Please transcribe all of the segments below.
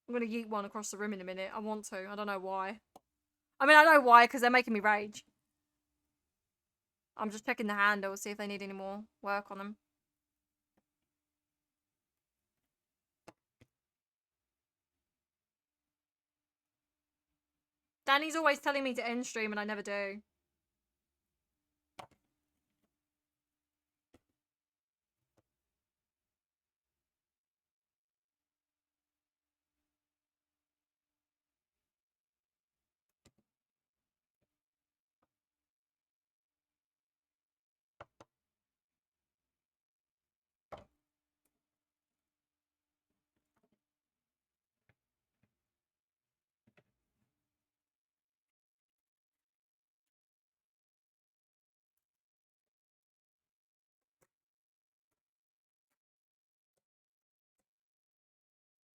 I'm gonna yeet one across the room in a minute. I want to. I don't know why. I mean, I know why, because they're making me rage. I'm just checking the handles, see if they need any more work on them. Danny's always telling me to end stream and I never do.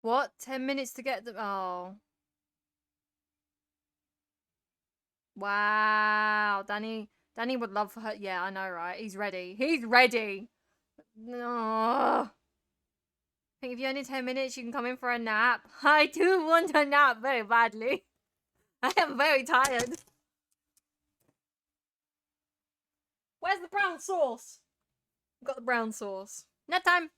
What? 10 minutes to get them? Oh. Wow. Danny would love for her. Yeah, I know, right? He's ready. He's ready. No. I think if you only 10 minutes, you can come in for a nap. I do want a nap very badly. I am very tired. Where's the brown sauce? I've got the brown sauce. Nap time.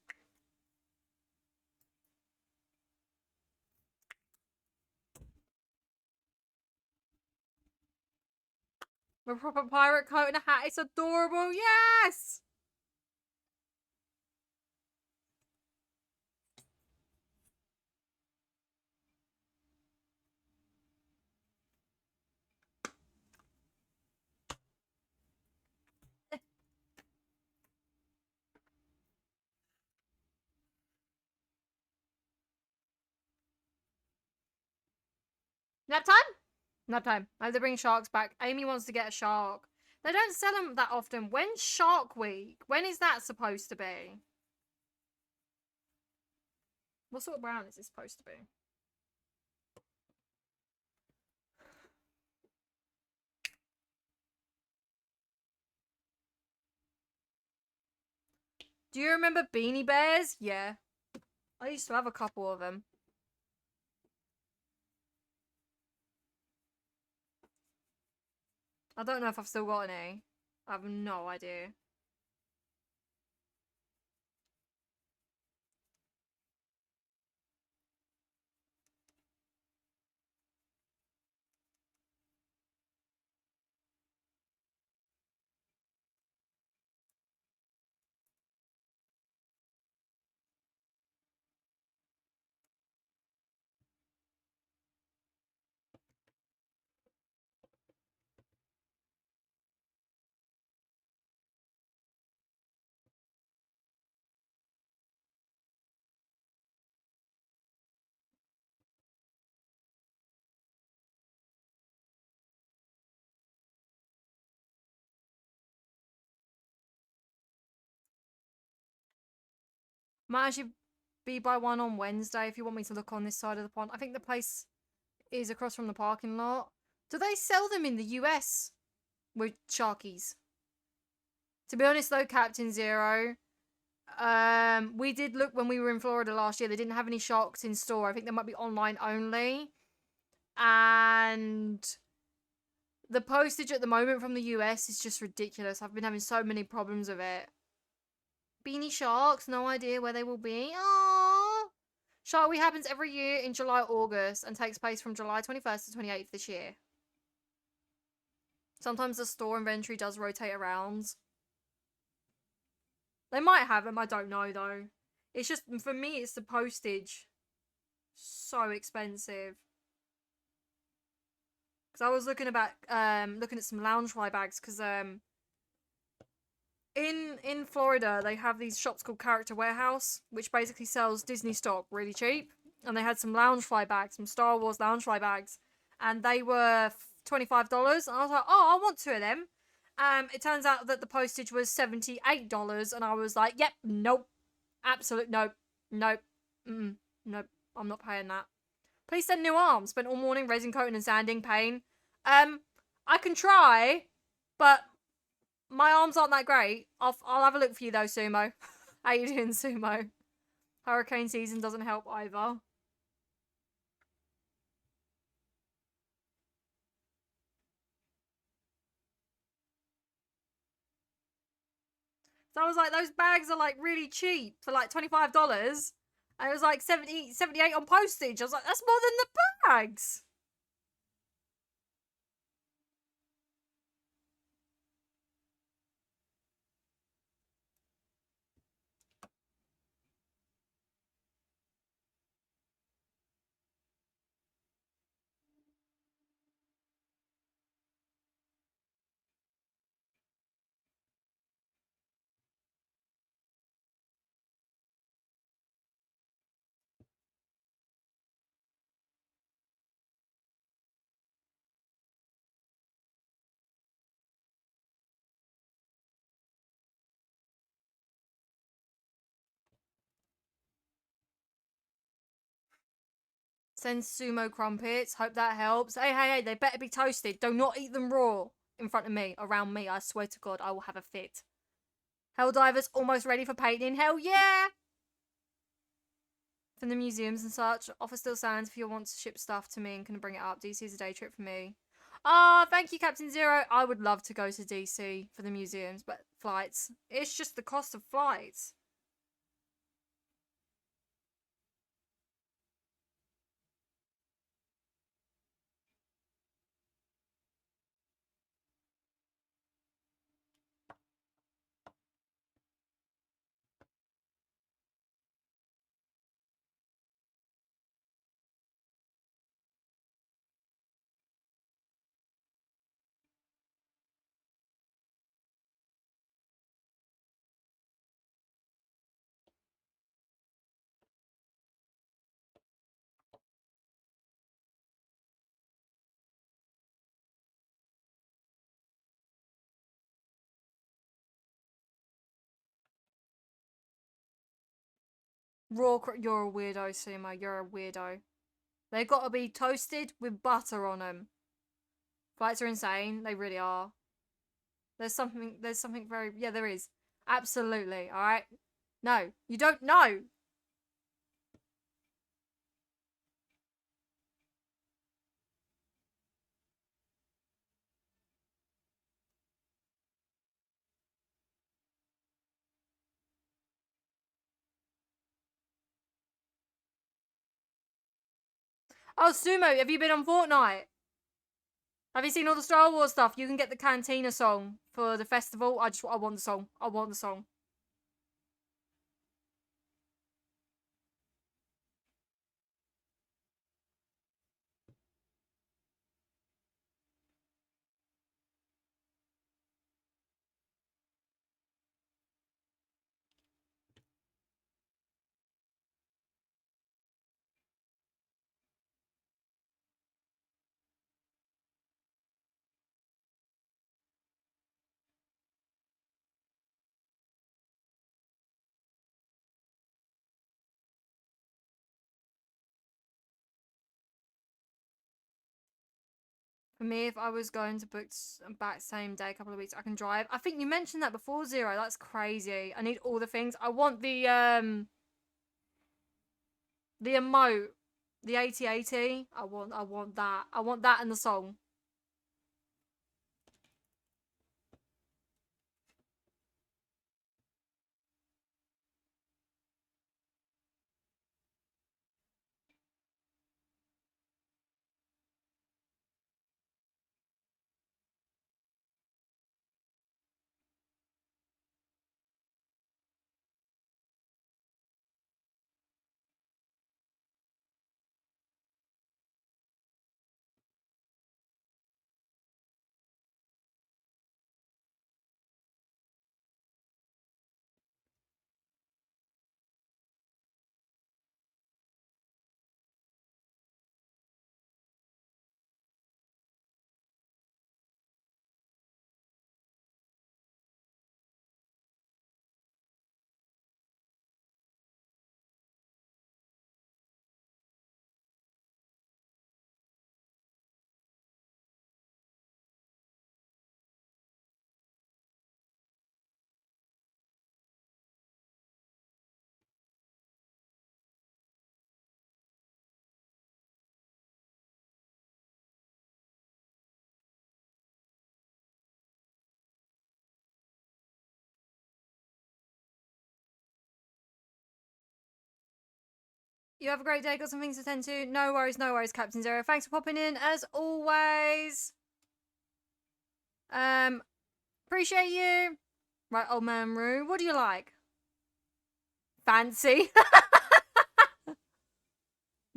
A proper pirate coat and a hat. It's adorable. Yes! Nap time? Nap time. I have to bring sharks back. Amy wants to get a shark. They don't sell them that often. When's Shark Week? When is that supposed to be? What sort of brown is it supposed to be? Do you remember Beanie Bears? Yeah. I used to have a couple of them. I don't know if I've still got any. I have no idea. Might actually be by one on Wednesday if you want me to look on this side of the pond. I think the place is across from the parking lot. Do they sell them in the US with sharkies? To be honest though, Captain Zero, we did look when we were in Florida last year. They didn't have any sharks in store. I think they might be online only. And the postage at the moment from the US is just ridiculous. I've been having so many problems with it. Beanie Sharks, no idea where they will be. Aww. Shark Week happens every year in July, August, and takes place from July 21st to 28th this year. Sometimes the store inventory does rotate around. They might have them, I don't know though. It's just, for me, it's the postage. So expensive. Because I was looking at some Loungefly bags, because in Florida, they have these shops called Character Warehouse, which basically sells Disney stock really cheap. And they had some Loungefly bags, some Star Wars Loungefly bags. And they were $25. And I was like, oh, I want two of them. It turns out that the postage was $78. And I was like, yep, nope. Absolute nope. Nope. Nope. I'm not paying that. Please send new arms. Spent all morning resin coating and sanding. Pain. I can try, but my arms aren't that great. I'll have a look for you though, Sumo. How you doing, Sumo? Hurricane season doesn't help either. So I was like, those bags are like really cheap for like $25. And it was like 78 on postage. I was like, that's more than the bags. Send sumo crumpets. Hope that helps. Hey, they better be toasted. Do not eat them raw in front of me, around me. I swear to God, I will have a fit. Helldivers almost ready for painting. Hell yeah! From the museums and such. Offer still stands if you want to ship stuff to me and can bring it up. DC is a day trip for me. Ah, thank you, Captain Zero. I would love to go to DC for the museums, but flights. It's just the cost of flights. You're a weirdo, Sumo. You're a weirdo. They gotta be toasted with butter on them. Flights are insane. They really are. There's something very, yeah, there is. Absolutely, alright? No, you don't know. Oh, Sumo, have you been on Fortnite? Have you seen all the Star Wars stuff? You can get the Cantina song for the festival. I want the song. I want the song. For me, if I was going to book back same day, a couple of weeks, I can drive. I think you mentioned that before, Zero. That's crazy. I need all the things. I want the emote, the 8080. I want that. I want that in the song. You have a great day. Got some things to attend to. No worries, Captain Zero. Thanks for popping in, as always. Appreciate you. Right, old man Roo. What do you like? Fancy.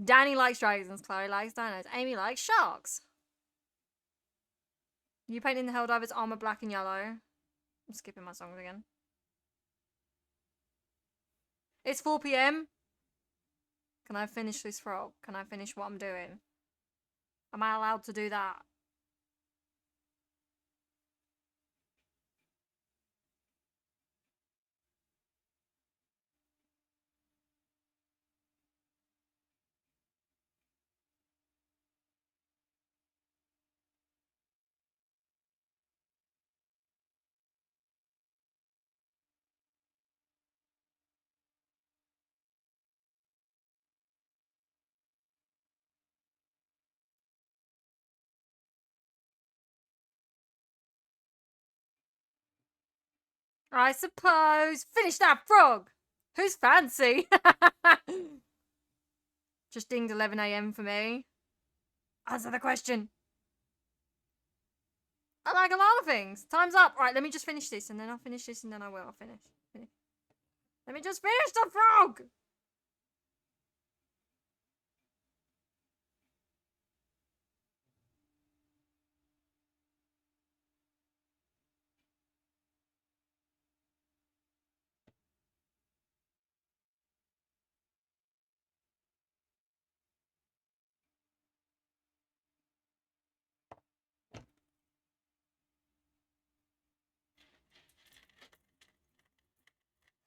Danny likes dragons. Chloe likes dinos. Amy likes sharks. You painting the Helldiver's armor black and yellow. I'm skipping my songs again. It's 4 PM. Can I finish this frog? Can I finish what I'm doing? Am I allowed to do that? I suppose. Finish that frog! Who's fancy? Just dinged 11 AM for me. Answer the question. I like a lot of things. Time's up. Right, let me just finish this and then I'll finish this and then I will. I'll finish. Let me just finish the frog!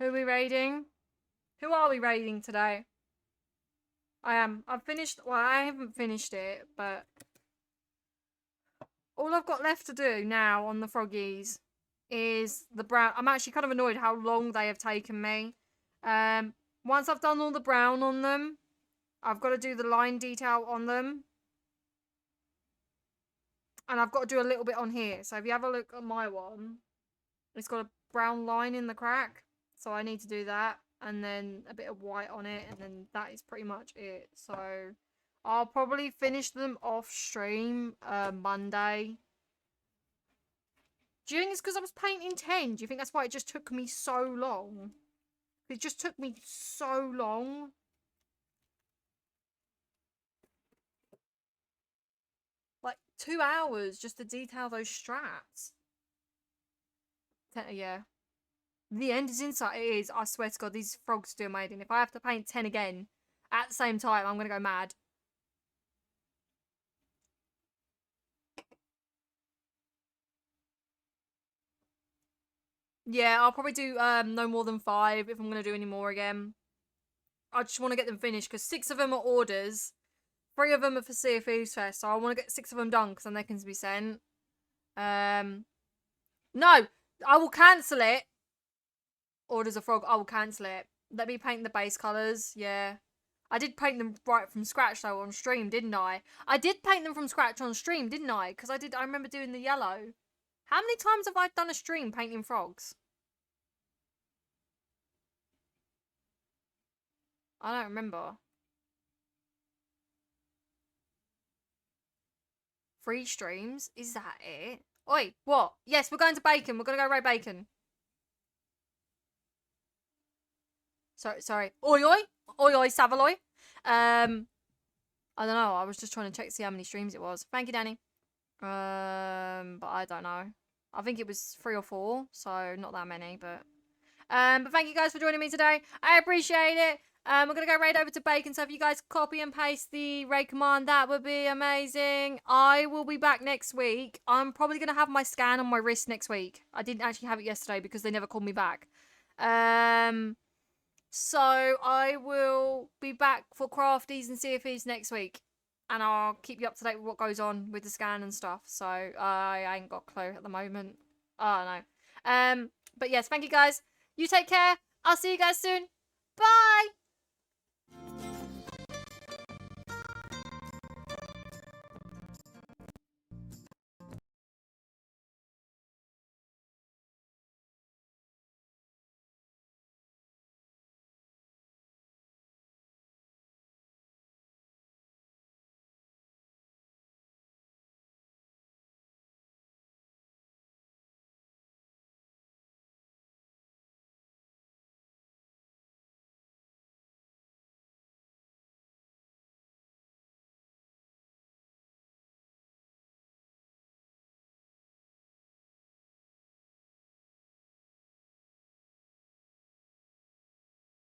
Who are we raiding? Who are we raiding today? I am. I've finished. Well, I haven't finished it, but all I've got left to do now on the froggies is the brown. I'm actually kind of annoyed how long they have taken me. Once I've done all the brown on them, I've got to do the line detail on them. And I've got to do a little bit on here. So if you have a look at my one, it's got a brown line in the crack. So I need to do that. And then a bit of white on it. And then that is pretty much it. So I'll probably finish them off stream Monday. Do you think it's because I was painting 10? Do you think that's why it just took me so long? It just took me so long. Like 2 hours just to detail those straps. Yeah. The end is in sight. It is. I swear to God, these frogs do amazing. If I have to paint 10 again at the same time, I'm going to go mad. Yeah, I'll probably do no more than 5 if I'm going to do any more again. I just want to get them finished because 6 of them are orders. 3 of them are for Sea of Thieves Fest, so I want to get 6 of them done because then they can be sent. No! I will cancel it. Orders a frog, I will cancel it. Let me paint the base colours, yeah. I did paint them right from scratch though on stream, didn't I? I did paint them from scratch on stream, didn't I? Because I remember doing the yellow. How many times have I done a stream painting frogs? I don't remember. 3 streams? Is that it? Oi, what? Yes, we're going to Bacon. We're going to go raid Bacon. Sorry. Oi, oi. Oi, oi, Savaloy. I don't know. I was just trying to check to see how many streams it was. Thank you, Danny. But I don't know. I think it was 3 or 4, so not that many, but thank you guys for joining me today. I appreciate it. We're going to go raid over to Bacon, so if you guys copy and paste the raid command, that would be amazing. I will be back next week. I'm probably going to have my scan on my wrist next week. I didn't actually have it yesterday because they never called me back. So I will be back for Crafties and Sea of Thieves next week. And I'll keep you up to date with what goes on with the scan and stuff. So I ain't got a clue at the moment. Oh, no. But yes, thank you guys. You take care. I'll see you guys soon. Bye!